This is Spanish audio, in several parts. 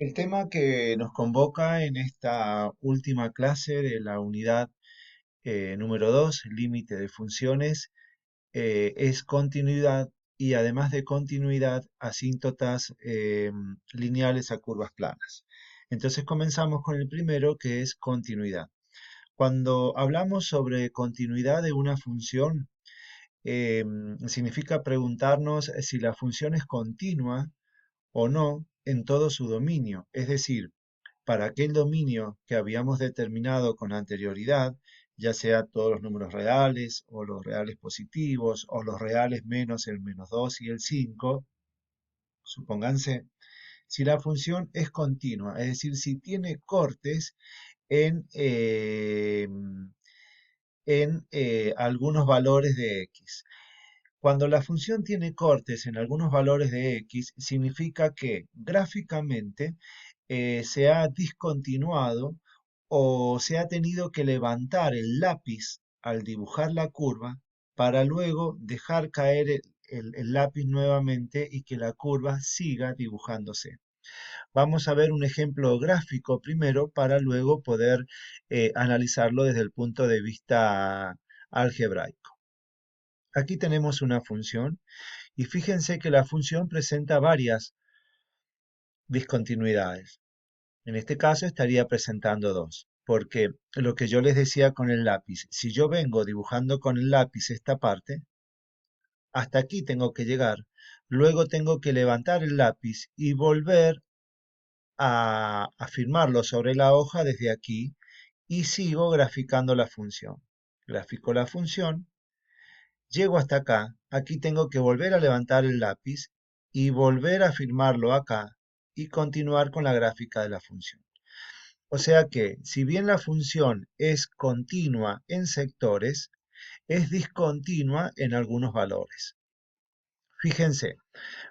El tema que nos convoca en esta última clase de la unidad número 2, límite de funciones, es continuidad y además de continuidad, asíntotas lineales a curvas planas. Entonces comenzamos con el primero que es continuidad. Cuando hablamos sobre continuidad de una función, significa preguntarnos si la función es continua o no en todo su dominio, es decir, para aquel dominio que habíamos determinado con anterioridad, ya sea todos los números reales o los reales positivos o los reales menos el menos 2 y el 5, supónganse, si la función es continua, es decir, si tiene cortes en, algunos valores de x. Cuando la función tiene cortes en algunos valores de x, significa que gráficamente se ha discontinuado o se ha tenido que levantar el lápiz al dibujar la curva para luego dejar caer el lápiz nuevamente y que la curva siga dibujándose. Vamos a ver un ejemplo gráfico primero para luego poder analizarlo desde el punto de vista algebraico. Aquí tenemos una función y fíjense que la función presenta varias discontinuidades. En este caso estaría presentando dos, porque lo que yo les decía con el lápiz, si yo vengo dibujando con el lápiz esta parte, hasta aquí tengo que llegar, luego tengo que levantar el lápiz y volver a afirmarlo sobre la hoja desde aquí y sigo graficando la función. Grafico la función, llego hasta acá, aquí tengo que volver a levantar el lápiz y volver a afirmarlo acá y continuar con la gráfica de la función. O sea que, si bien la función es continua en sectores, es discontinua en algunos valores. Fíjense,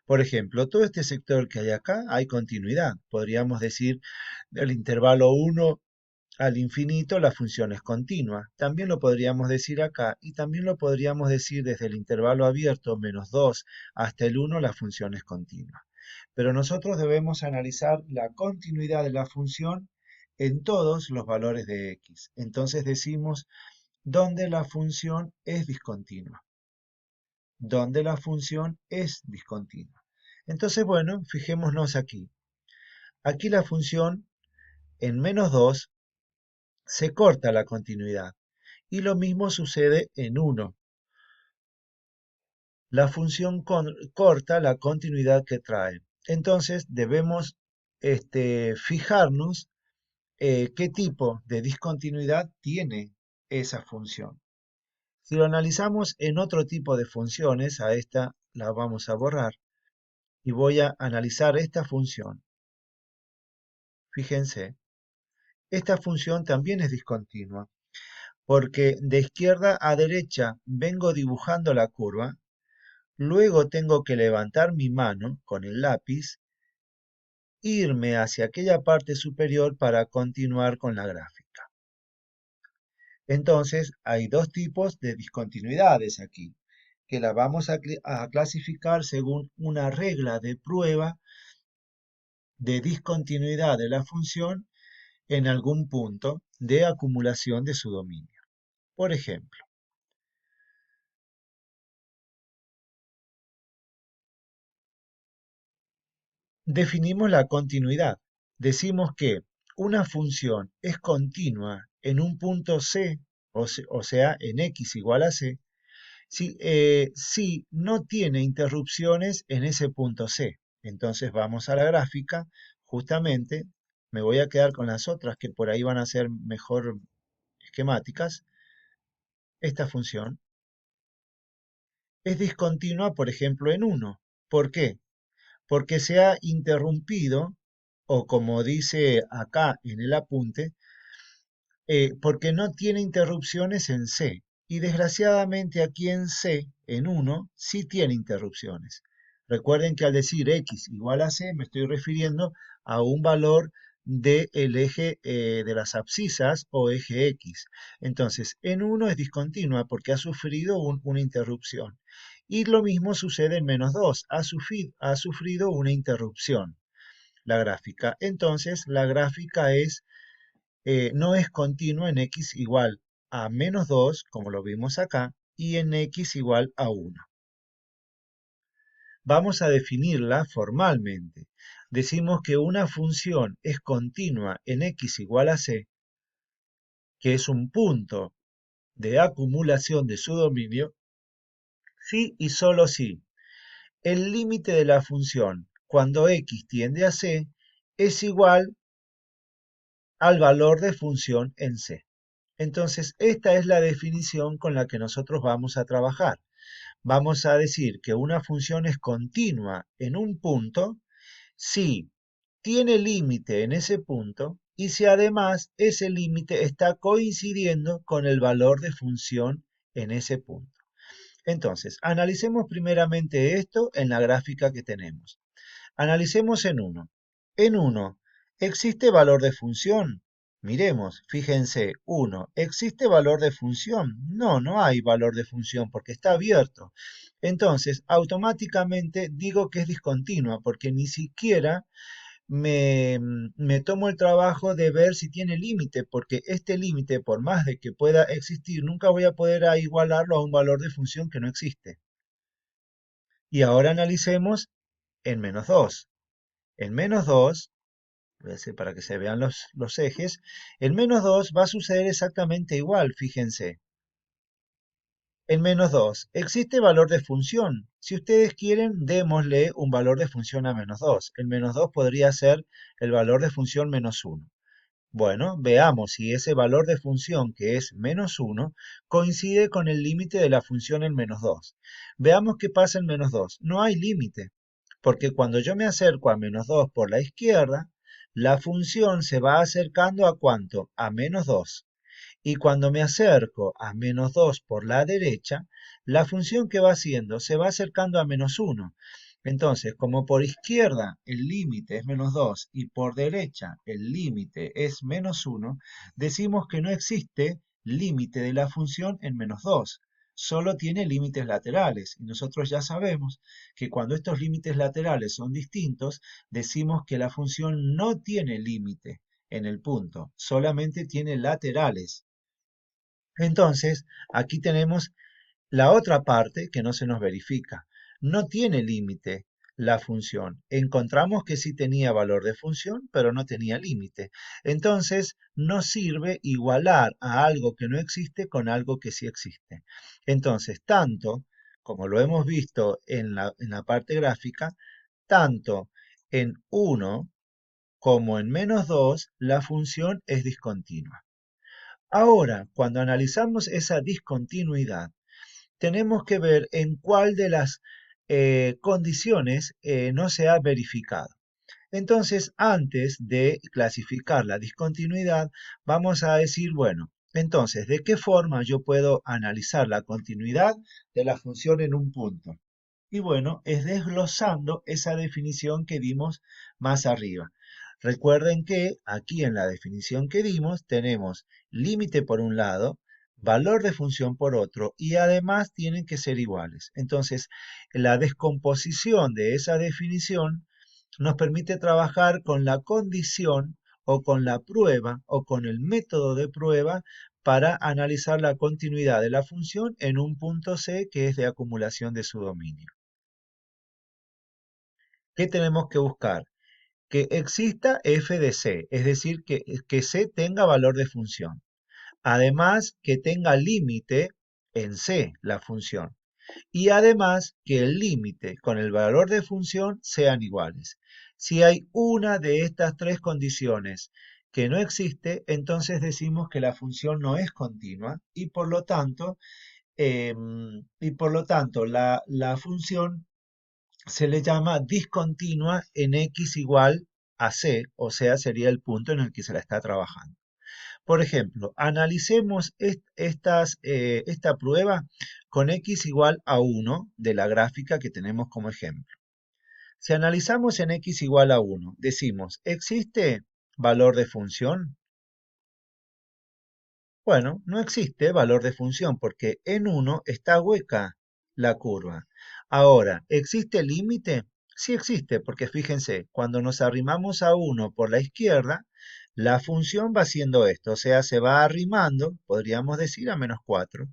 por ejemplo, todo este sector que hay acá hay continuidad. Podríamos decir del intervalo 1 al infinito la función es continua. También lo podríamos decir acá y también lo podríamos decir desde el intervalo abierto menos 2 hasta el 1 la función es continua. Pero nosotros debemos analizar la continuidad de la función en todos los valores de x. Entonces decimos dónde la función es discontinua. Dónde la función es discontinua. Entonces, bueno, fijémonos aquí. Aquí la función en menos 2 se corta la continuidad. Y lo mismo sucede en 1. La función corta la continuidad que trae. Entonces debemos fijarnos qué tipo de discontinuidad tiene esa función. Si lo analizamos en otro tipo de funciones, a esta la vamos a borrar y voy a analizar esta función. Fíjense, esta función también es discontinua porque de izquierda a derecha vengo dibujando la curva, luego tengo que levantar mi mano con el lápiz, irme hacia aquella parte superior para continuar con la gráfica. Entonces, hay dos tipos de discontinuidades aquí, que la vamos a clasificar según una regla de prueba de discontinuidad de la función en algún punto de acumulación de su dominio. Por ejemplo, definimos la continuidad. Decimos que una función es continua en un punto C, o sea, en x igual a C, si no tiene interrupciones en ese punto C. Entonces vamos a la gráfica, justamente me voy a quedar con las otras que por ahí van a ser mejor esquemáticas. Esta función es discontinua, por ejemplo, en 1. ¿Por qué? Porque se ha interrumpido, o como dice acá en el apunte, porque no tiene interrupciones en C. Y desgraciadamente aquí en C, en 1, sí tiene interrupciones. Recuerden que al decir x igual a C me estoy refiriendo a un valor del eje de las abscisas o eje x. Entonces, en 1 es discontinua porque ha sufrido una interrupción. Y lo mismo sucede en menos 2, ha sufrido una interrupción. la gráfica. Entonces, la gráfica no es continua en x igual a menos 2, como lo vimos acá, y en x igual a 1. Vamos a definirla formalmente. Decimos que una función es continua en x igual a c, que es un punto de acumulación de su dominio, si y solo si el límite de la función cuando x tiende a c es igual al valor de función en c. Entonces, esta es la definición con la que nosotros vamos a trabajar. Vamos a decir que una función es continua en un punto si tiene límite en ese punto y si además ese límite está coincidiendo con el valor de función en ese punto. Entonces, analicemos primeramente esto en la gráfica que tenemos. Analicemos en 1. En 1, ¿existe valor de función? Miremos, fíjense, 1, ¿existe valor de función? No, no hay valor de función porque está abierto. Entonces, automáticamente digo que es discontinua porque ni siquiera me tomo el trabajo de ver si tiene límite, porque este límite, por más de que pueda existir, nunca voy a poder igualarlo a un valor de función que no existe. Y ahora analicemos en menos 2. En menos 2, voy a hacer para que se vean los ejes, en menos 2 va a suceder exactamente igual, fíjense. En menos 2, ¿existe valor de función? Si ustedes quieren, démosle un valor de función a menos 2. El menos 2 podría ser el valor de función menos 1. Bueno, veamos si ese valor de función, que es menos 1, coincide con el límite de la función en menos 2. Veamos qué pasa en menos 2. No hay límite, porque cuando yo me acerco a menos 2 por la izquierda, la función se va acercando ¿a cuánto? A menos 2. Y cuando me acerco a menos 2 por la derecha, la función que va haciendo se va acercando a menos 1. Entonces, como por izquierda el límite es menos 2 y por derecha el límite es menos 1, decimos que no existe límite de la función en menos 2. Solo tiene límites laterales. Y nosotros ya sabemos que cuando estos límites laterales son distintos, decimos que la función no tiene límite en el punto, solamente tiene laterales. Entonces, aquí tenemos la otra parte que no se nos verifica. No tiene límite la función. Encontramos que sí tenía valor de función, pero no tenía límite. Entonces, no sirve igualar a algo que no existe con algo que sí existe. Entonces, tanto como lo hemos visto en la parte gráfica, tanto en 1 como en menos 2, la función es discontinua. Ahora, cuando analizamos esa discontinuidad, tenemos que ver en cuál de las condiciones no se ha verificado. Entonces, antes de clasificar la discontinuidad, vamos a decir, bueno, entonces, ¿de qué forma yo puedo analizar la continuidad de la función en un punto? Y bueno, es desglosando esa definición que dimos más arriba. Recuerden que aquí en la definición que dimos tenemos límite por un lado, valor de función por otro y además tienen que ser iguales. Entonces, la descomposición de esa definición nos permite trabajar con la condición o con la prueba o con el método de prueba para analizar la continuidad de la función en un punto C que es de acumulación de su dominio. ¿Qué tenemos que buscar? Que exista f de c, es decir, que c tenga valor de función. Además, que tenga límite en c la función. Y además, que el límite con el valor de función sean iguales. Si hay una de estas tres condiciones que no existe, entonces decimos que la función no es continua y por lo tanto, la función se le llama discontinua en x igual a c, o sea, sería el punto en el que se la está trabajando. Por ejemplo, analicemos esta prueba con x igual a 1 de la gráfica que tenemos como ejemplo. Si analizamos en x igual a 1, decimos, ¿existe valor de función? Bueno, no existe valor de función porque en 1 está hueca la curva. Ahora, ¿existe límite? Sí existe, porque fíjense, cuando nos arrimamos a uno por la izquierda, la función va haciendo esto, o sea, se va arrimando, podríamos decir, a -4.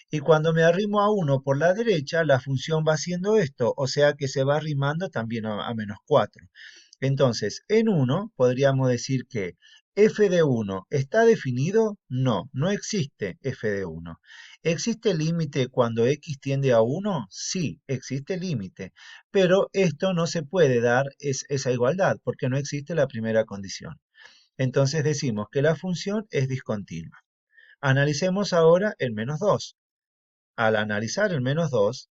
Y cuando me arrimo a uno por la derecha, la función va haciendo esto, o sea que se va arrimando también a -4. Entonces, en uno podríamos decir que f de uno está definido. No, no existe f de uno. ¿Existe límite cuando x tiende a uno? Sí, existe límite, pero esto no se puede dar esa igualdad porque no existe la primera condición. Entonces decimos que la función es discontinua. Analicemos ahora el -2. Al analizar el menos dos,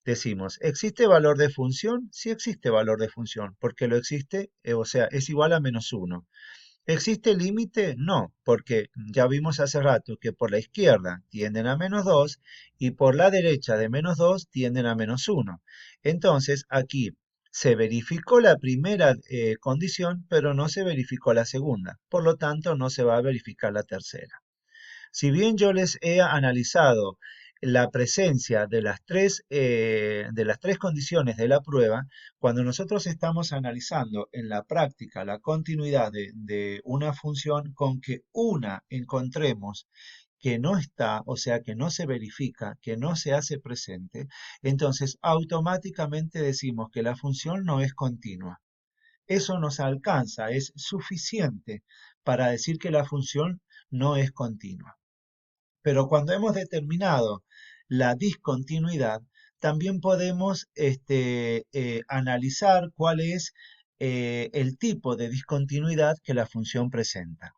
decimos, ¿existe valor de función? Sí existe valor de función, porque lo existe, o sea, es igual a -1. ¿Existe límite? No, porque ya vimos hace rato que por la izquierda tienden a -2 y por la derecha de -2 tienden a -1. Entonces, aquí se verificó la primera condición, pero no se verificó la segunda. Por lo tanto, no se va a verificar la tercera. Si bien yo les he analizado la presencia de las tres condiciones de la prueba, cuando nosotros estamos analizando en la práctica la continuidad de una función con que una encontremos que no está, o sea, que no se verifica, que no se hace presente, entonces automáticamente decimos que la función no es continua. Eso nos alcanza, es suficiente para decir que la función no es continua. Pero cuando hemos determinado la discontinuidad, también podemos analizar cuál es el tipo de discontinuidad que la función presenta.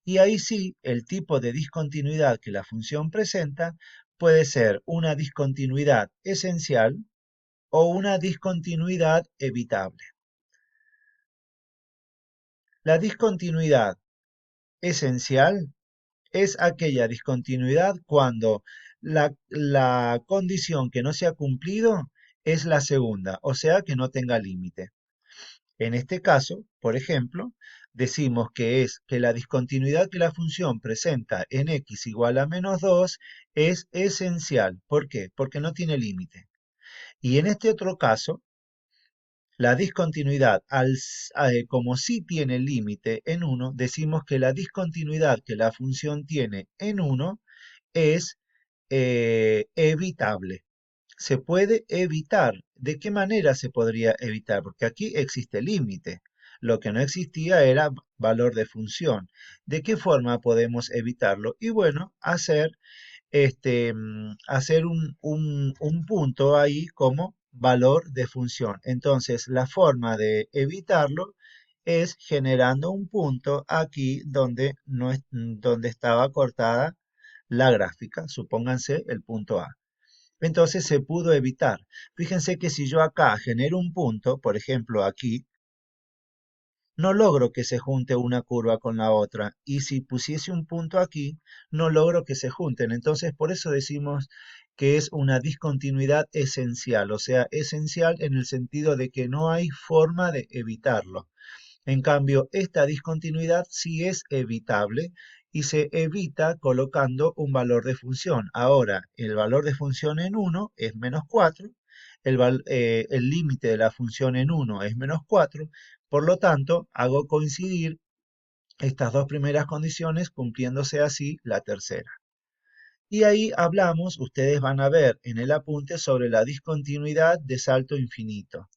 Y ahí sí, el tipo de discontinuidad que la función presenta puede ser una discontinuidad esencial o una discontinuidad evitable. La discontinuidad esencial es aquella discontinuidad cuando la condición que no se ha cumplido es la segunda, o sea que no tenga límite. En este caso, por ejemplo, decimos que es que la discontinuidad que la función presenta en x igual a -2 es esencial. ¿Por qué? Porque no tiene límite. Y en este otro caso, la discontinuidad, como sí tiene límite en 1, decimos que la discontinuidad que la función tiene en 1 es evitable. Se puede evitar. ¿De qué manera se podría evitar? Porque aquí existe límite. Lo que no existía era valor de función. ¿De qué forma podemos evitarlo? Y bueno, hacer un punto ahí como valor de función. Entonces, la forma de evitarlo es generando un punto aquí donde, no es, donde estaba cortada la gráfica, supónganse el punto A. Entonces se pudo evitar. Fíjense que si yo acá genero un punto, por ejemplo aquí, no logro que se junte una curva con la otra. Y si pusiese un punto aquí, no logro que se junten. Entonces, por eso decimos que es una discontinuidad esencial, o sea, esencial en el sentido de que no hay forma de evitarlo. En cambio, esta discontinuidad sí es evitable y se evita colocando un valor de función. Ahora, el valor de función en 1 es -4, el límite de la función en 1 es -4, por lo tanto, hago coincidir estas dos primeras condiciones cumpliéndose así la tercera. Y ahí hablamos, ustedes van a ver en el apunte sobre la discontinuidad de salto infinito.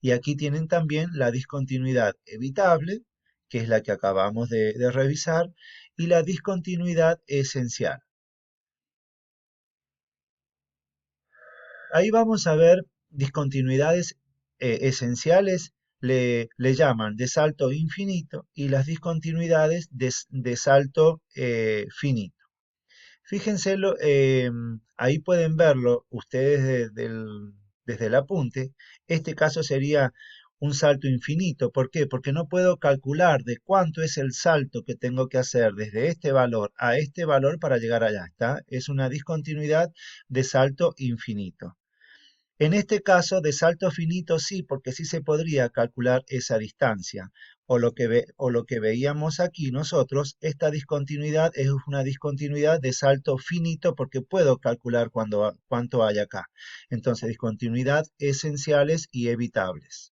Y aquí tienen también la discontinuidad evitable, que es la que acabamos de revisar, y la discontinuidad esencial. Ahí vamos a ver discontinuidades esenciales, le llaman de salto infinito, y las discontinuidades de salto finito. Fíjense, ahí pueden verlo ustedes desde el apunte. Este caso sería un salto infinito. ¿Por qué? Porque no puedo calcular de cuánto es el salto que tengo que hacer desde este valor a este valor para llegar allá. ¿Está? Es una discontinuidad de salto infinito. En este caso, de salto finito sí, porque sí se podría calcular esa distancia. O lo que veíamos aquí nosotros, esta discontinuidad es una discontinuidad de salto finito porque puedo calcular cuánto hay acá. Entonces, discontinuidad esenciales y evitables.